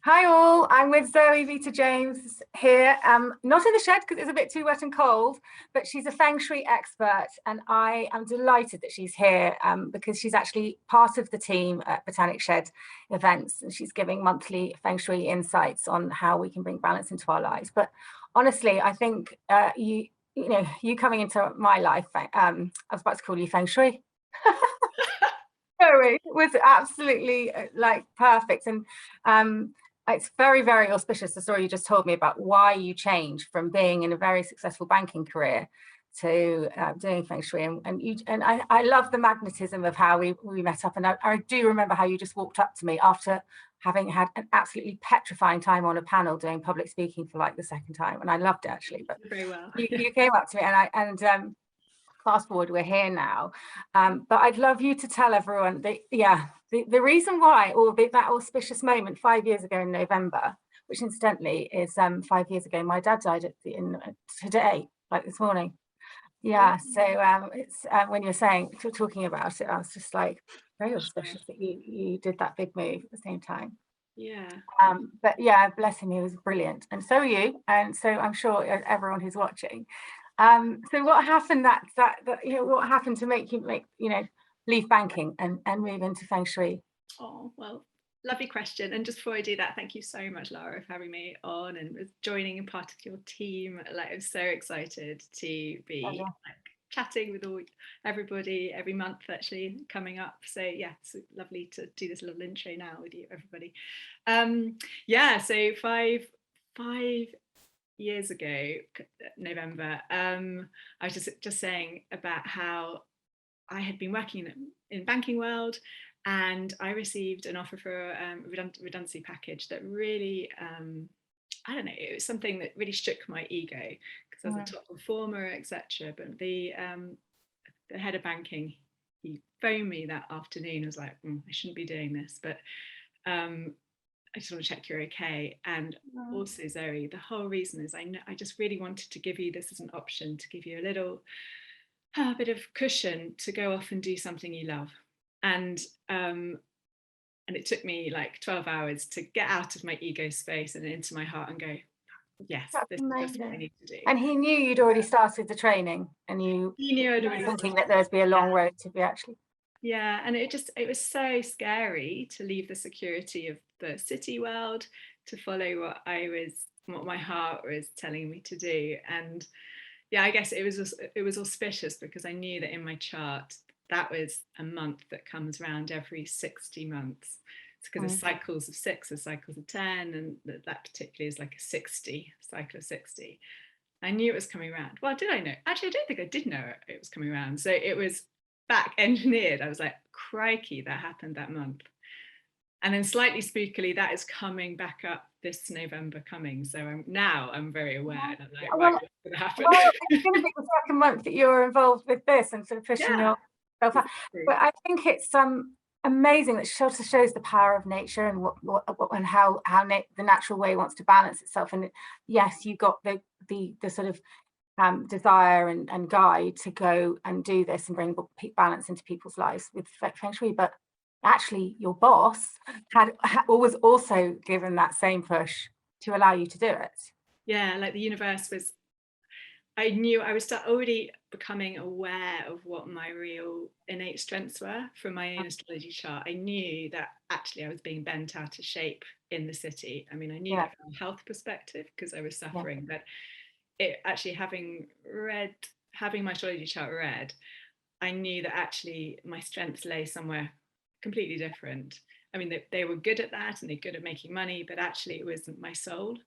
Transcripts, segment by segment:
Hi all, I'm with Zoe Vita James here, not in the shed because it's a bit too wet and cold, but she's a Feng Shui expert and I am delighted that she's here because she's actually part of the team at Botanic Shed events and she's giving monthly Feng Shui insights on how we can bring balance into our lives. But honestly, I think you coming into my life, I was about to call you Feng Shui. It was absolutely like perfect. And it's very, very auspicious, the story you just told me about why you changed from being in a very successful banking career to doing Feng Shui. And I love the magnetism of how we met up. And I do remember how you just walked up to me after having had an absolutely petrifying time on a panel doing public speaking for like the second time. And I loved it actually. But very well. You came up to me and fast forward, we're here now. But I'd love you to tell everyone the reason why, or that auspicious moment 5 years ago in November, which incidentally is 5 years ago, my dad died today, like this morning. Yeah, so it's when you're talking about it, I was just like very auspicious that you did that big move at the same time. Yeah. But yeah, bless him, he was brilliant, and so are you, and so I'm sure everyone who's watching. So what happened what happened to make you leave banking and move into Feng Shui? Oh, well, lovely question. And just before I do that, thank you so much, Laura, for having me on and joining part of your team. Like, I'm so excited to be chatting with everybody every month actually coming up. So yeah, it's lovely to do this little intro now with you, everybody. So five years ago, November, I was just saying about how I had been working in banking world, and I received an offer for a redundancy package that really, I don't know, it was something that really shook my ego because I was a top performer, etc. But the head of banking, he phoned me that afternoon. I was like, I shouldn't be doing this, but I just want to check you're okay. And also, Zoe, the whole reason is I just really wanted to give you this as an option, to give you a little bit of cushion to go off and do something you love. And it took me like 12 hours to get out of my ego space and into my heart and go, yes, this is just what I need to do. And he knew you'd already started the training, and he knew I'd already thinking that there'd be a long road to be actually. Yeah, and it was so scary to leave the security of the city world to follow what my heart was telling me to do. And yeah, I guess it was auspicious because I knew that in my chart that was a month that comes around every 60 months. It's because there's cycles of 6, there's cycles of 10, and that particularly is like a cycle of 60. I knew it was coming around. Well, did I know? Actually, I don't think I did know it was coming around. So it was back engineered. I was like, crikey, that happened that month. And then slightly spookily, that is coming back up this November coming. So I'm very aware that like, right, what's going to happen? Well, it's going to be the second month that you're involved with this and sort of pushing yourself out. But I think it's amazing that sort of shows the power of nature and what and how the natural way wants to balance itself. And yes, you got the sort of desire and guide to go and do this and bring balance into people's lives with Feng Shui, but actually your boss was also given that same push to allow you to do it. Yeah, like the universe was, I knew I was already becoming aware of what my real innate strengths were from my own astrology chart. I knew that actually I was being bent out of shape in the city. I mean, I knew that from a health perspective because I was suffering, but it actually having my astrology chart read, I knew that actually my strengths lay somewhere completely different. I mean, they were good at that and they're good at making money, but actually it wasn't my soul.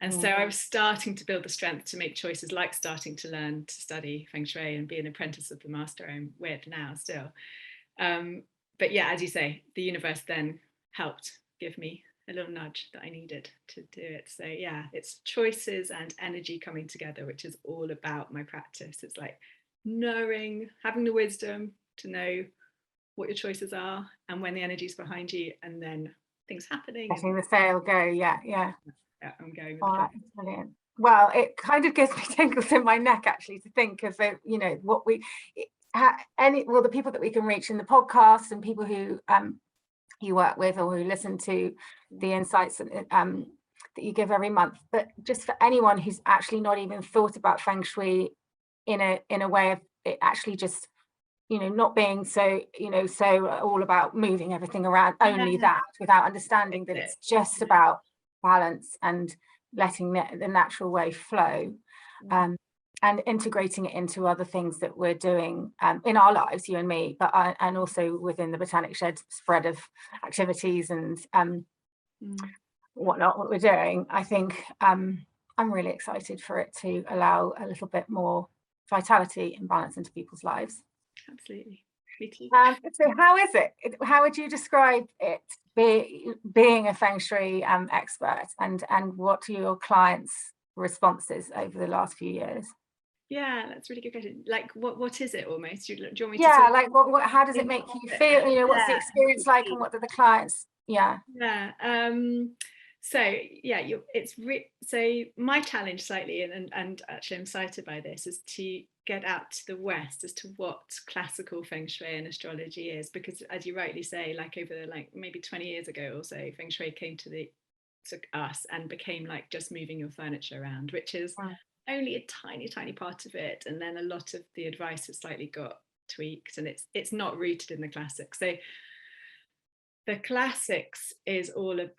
And so I was starting to build the strength to make choices like starting to learn to study Feng Shui and be an apprentice of the master I'm with now still. But yeah, as you say, the universe then helped give me a little nudge that I needed to do it. So yeah, it's choices and energy coming together, which is all about my practice. It's like knowing, having the wisdom to know what your choices are and when the energy's behind you, and then things happening. Letting the sail go, yeah. I'm going with that. Brilliant. Well, it kind of gives me tingles in my neck actually to think of it, what the people that we can reach in the podcast and people who you work with or who listen to the insights that you give every month. But just for anyone who's actually not even thought about Feng Shui in a way of it actually just, not being so, so all about moving everything around, only that, without understanding that it's just about balance and letting the natural way flow, and integrating it into other things that we're doing in our lives, you and me, but and also within the Botanic Shed spread of activities and what we're doing. I think I'm really excited for it to allow a little bit more vitality and balance into people's lives. Absolutely. Me too. So how is it? How would you describe it, being a Feng Shui expert, and what are your clients' responses over the last few years? Yeah, that's a really good question. Like, what is it almost? Do you want me to Yeah, like what how does it make you feel? What's the experience like, and what do the clients? Yeah. So yeah, so my challenge slightly, and actually I'm excited by this, is to get out to the West as to what classical Feng Shui and astrology is, because as you rightly say, like over maybe 20 years ago or so, Feng Shui came to us and became like just moving your furniture around, which is only a tiny part of it, and then a lot of the advice has slightly got tweaked, and it's not rooted in the classics. So the classics is all of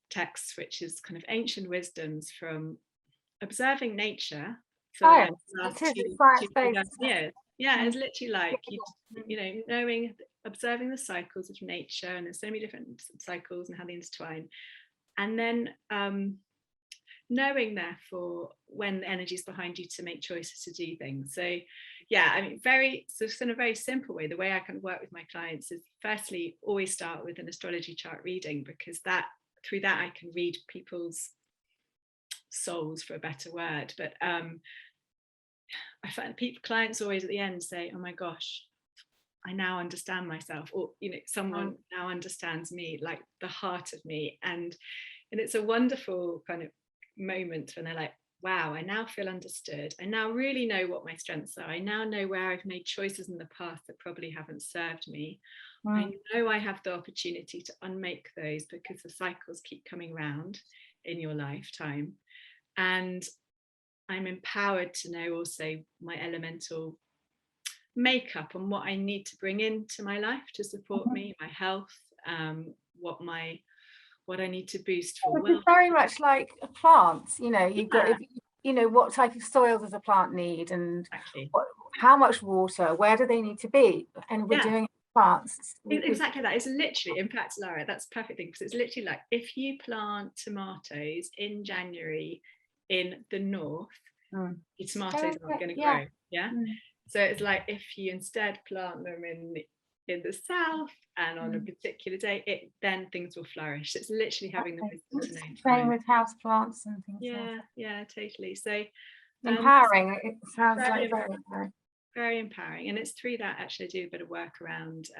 texts which is kind of ancient wisdoms from observing nature for the last 2,000 years. Yeah, it's literally like knowing, observing the cycles of nature, and there's so many different cycles and how they intertwine, and then knowing therefore when the energy is behind you to make choices to do things. So yeah, I mean, in a very simple way, the way I can work with my clients is firstly always start with an astrology chart reading, because through that I can read people's souls, for a better word. But I find clients always at the end say, oh my gosh, I now understand myself, or someone now understands me, like the heart of me, and it's a wonderful kind of moment when they're like, wow, I now feel understood. I now really know what my strengths are. I now know where I've made choices in the past that probably haven't served me. I know I have the opportunity to unmake those, because the cycles keep coming round in your lifetime. And I'm empowered to know also my elemental makeup and what I need to bring into my life to support me, my health, what I need to boost for. It's very much like plants, you've got, what type of soil does a plant need, and how much water, where do they need to be, and we're doing plants. Exactly that. It's literally, in fact, Lara, that's a perfect thing, because it's literally like if you plant tomatoes in January in the north, your tomatoes aren't going to grow. So it's like if you instead plant them in the south and on a particular day, then things will flourish. It's literally having the wisdom to know. Same with house plants and things. Yeah, totally. So empowering. It sounds like very empowering. Very empowering, and it's through that actually I do a bit of work around.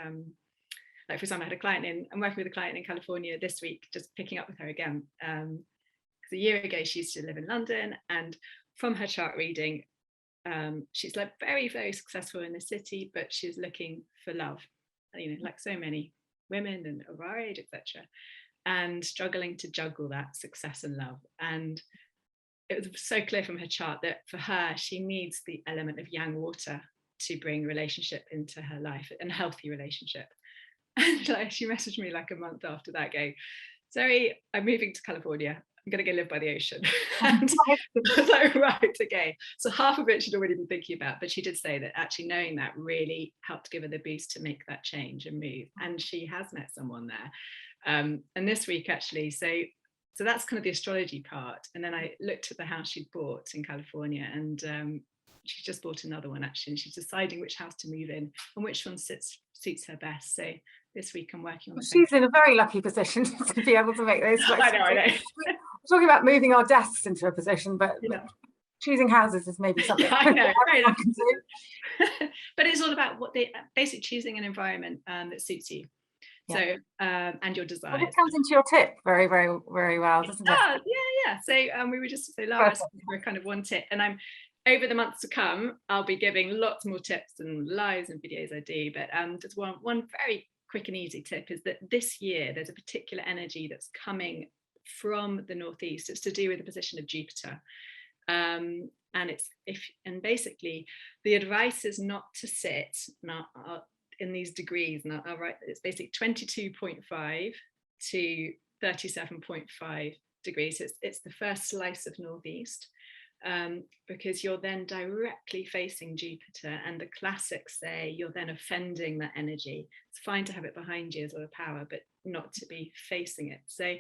Like for example, I had I'm working with a client in California this week, just picking up with her again. Because a year ago she used to live in London, and from her chart reading, she's like very, very successful in the city, but she's looking for love, like so many women and of our age, etc., and struggling to juggle that success and love. And it was so clear from her chart that for her, she needs the element of yang water to bring relationship into her life, and a healthy relationship. And like she messaged me like a month after that going, Zoe, I'm moving to California. I'm going to go live by the ocean. And I was like, right, okay. So half of it she'd already been thinking about, but she did say that actually knowing that really helped give her the boost to make that change and move. And she has met someone there. And this week actually, so that's kind of the astrology part. And then I looked at the house she'd bought in California, and she just bought another one actually, and she's deciding which house to move in and which one suits her best. So this week I'm working on. She's in a very lucky position to be able to make those. I know. We're talking about moving our desks into a position, but choosing houses is maybe something. I know. But it's all about basically choosing an environment that suits you. So and your desires. Well, it comes into your tip very, very, very well, doesn't it? Yeah. So we were just Lara, we're kind of one tip, and I'm over the months to come, I'll be giving lots more tips and lives and videos I do. But just one very quick and easy tip is that this year there's a particular energy that's coming from the northeast. It's to do with the position of Jupiter. And basically the advice is not to sit now in these degrees. Now I'll write it's basically 22.5 to 37.5 degrees. It's the first slice of northeast, because you're then directly facing Jupiter, and the classics say you're then offending that energy. It's fine to have it behind you as a power, but not to be facing it. So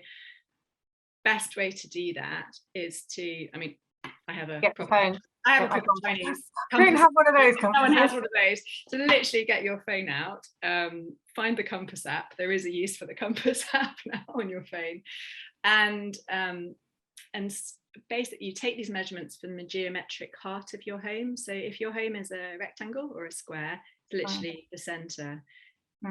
best way to do that is to, I mean, I have a proper Chinese. I don't have one of those. No one has one of those. So literally get your phone out, find the compass app. There is a use for the compass app now on your phone, and basically you take these measurements from the geometric heart of your home. So if your home is a rectangle or a square, it's literally the center.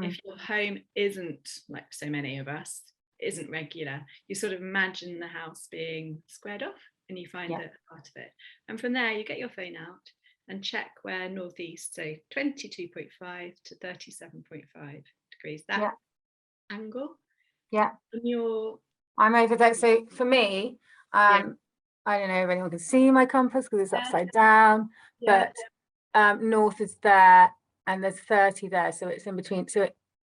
If your home isn't, like so many of us, isn't regular, you sort of imagine the house being squared off, and you find the heart of it. And from there, you get your phone out and check where northeast, so 22.5 to 37.5 degrees, that angle. Yeah. And I'm over there. So for me, I don't know if anyone can see my compass because it's upside down, but north is there and there's 30 there. So it's in between.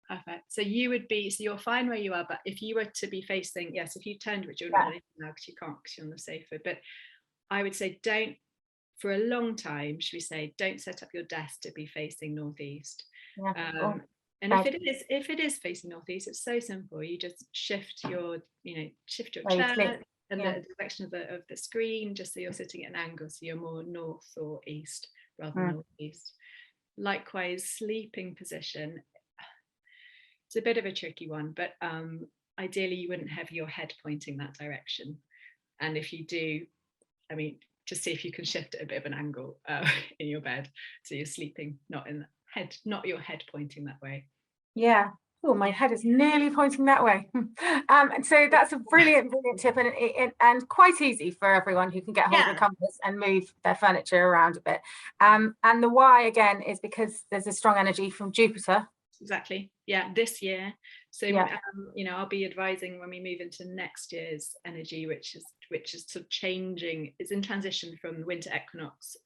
Perfect. So you're fine where you are, but if you were to be facing, yes, if you turned, which you're not now because you can't, because you're on the sofa, but I would say don't, for a long time, should we say, don't set up your desk to be facing northeast. And if it is facing northeast, it's so simple. You just shift your chair and the direction of the screen, just so you're sitting at an angle, so you're more north or east rather than northeast. Likewise, sleeping position. It's a bit of a tricky one, but ideally you wouldn't have your head pointing that direction. And if you do, I mean, just see if you can shift it a bit of an angle in your bed, so you're sleeping not your head pointing that way. Yeah. Oh, my head is nearly pointing that way. So that's a brilliant tip, and quite easy for everyone who can get hold of a compass and move their furniture around a bit. And the why again is because there's a strong energy from Jupiter. Exactly. Yeah, this year. So I'll be advising when we move into next year's energy, which is sort of changing. It's in transition from the winter equinox,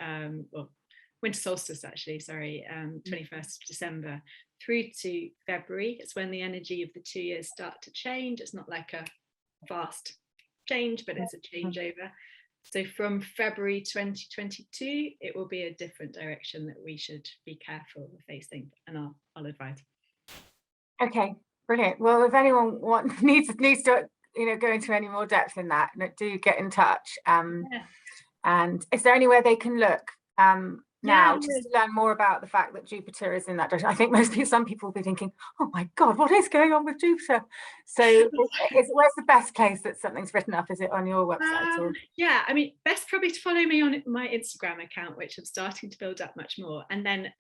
winter solstice actually. 21st of December through to February. It's when the energy of the 2 years start to change. It's not like a fast change, but it's a changeover. So from February 2022, it will be a different direction that we should be careful of facing, and I'll advise. Okay, brilliant. Well, if anyone needs to go into any more depth in that, do get in touch. And is there anywhere they can look now just to learn more about the fact that Jupiter is in that direction? I think some people will be thinking, oh my God, what is going on with Jupiter? So where's the best place that something's written up? Is it on your website? I mean, best probably to follow me on my Instagram account, which I'm starting to build up much more. And then,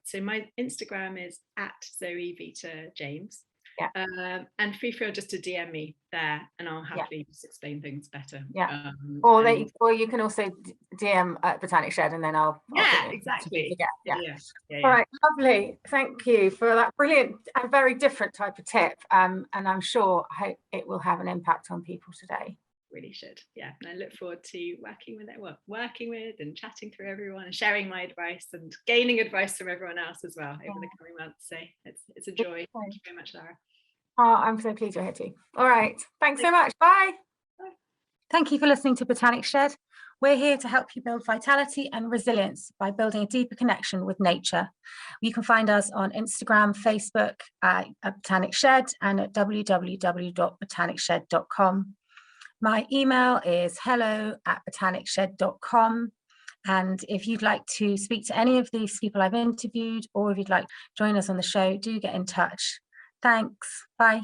so my Instagram is @Zoe Vita James. And feel just to DM me there, and I'll happily just explain things better. Or you can also DM at Botanic Shed, and then I'll exactly. All right, lovely. Thank you for that brilliant and very different type of tip. And I'm sure it will have an impact on people today. Really should. And I look forward to working with and chatting through everyone and sharing my advice and gaining advice from everyone else as well over the coming months. So it's a joy. Thank you very much, Lara. Oh, I'm so pleased you're here too. All right. Thanks so much. Bye. Thank you for listening to Botanic Shed. We're here to help you build vitality and resilience by building a deeper connection with nature. You can find us on Instagram, Facebook, at Botanic Shed, and at www.botanicshed.com. My email is hello@botanicshed.com. And if you'd like to speak to any of these people I've interviewed, or if you'd like to join us on the show, do get in touch. Thanks. Bye.